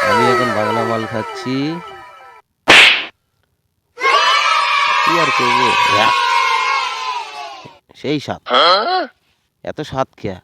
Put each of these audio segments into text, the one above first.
আমি এখন বাংলা মাল খাচ্ছি। কি আর করবো, সেই স্বাদ, এত স্বাদ খেয়া।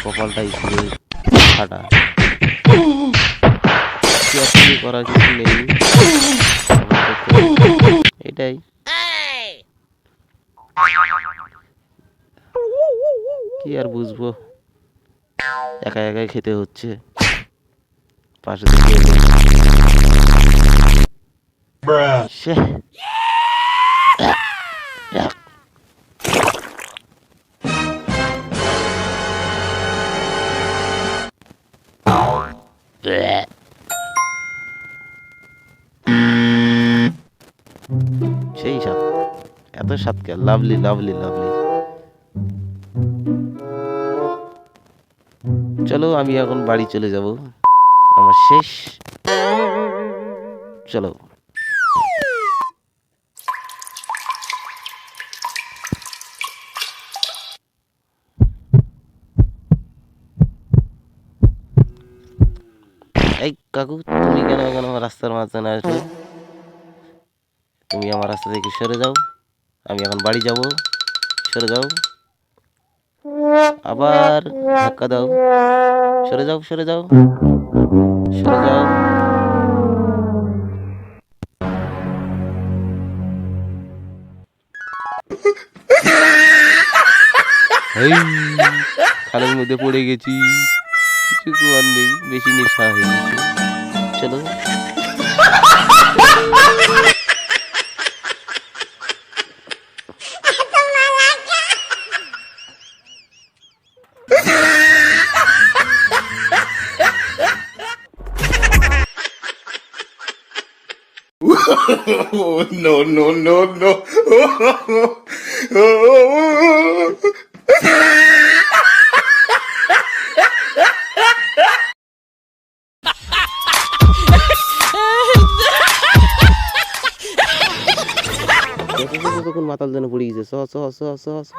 কপালটা স্কুলে ফাটা, করার কিছু নেই, এটাই। কি আর বুঝবো, একা একাই খেতে হচ্ছে। পাশে থেকে সেই স্বাদ, এত স্বাদ কে, লাভলি লাভলি লাভলি। চলো আমি এখন বাড়ি চলে যাব, আমার শেষ। চলো। এই কাকু, তুমি কেন এখন আমার রাস্তার মাঝখানে আসলে? তুমি আমার রাস্তা থেকে সরে যাও, আমি এখন বাড়ি যাব। সরে যাও, আবার ধাক্কা দাও। সরে যাও, সরে যাও, সরে যাও। এই খালের মধ্যে পড়ে গেছি, কিছু করার নেই, বেশি নেশা হয়ে গেছে। চলো। Oh, no, no, no, no. তখন মাতাল যেন পড়ে গেছে। স স স স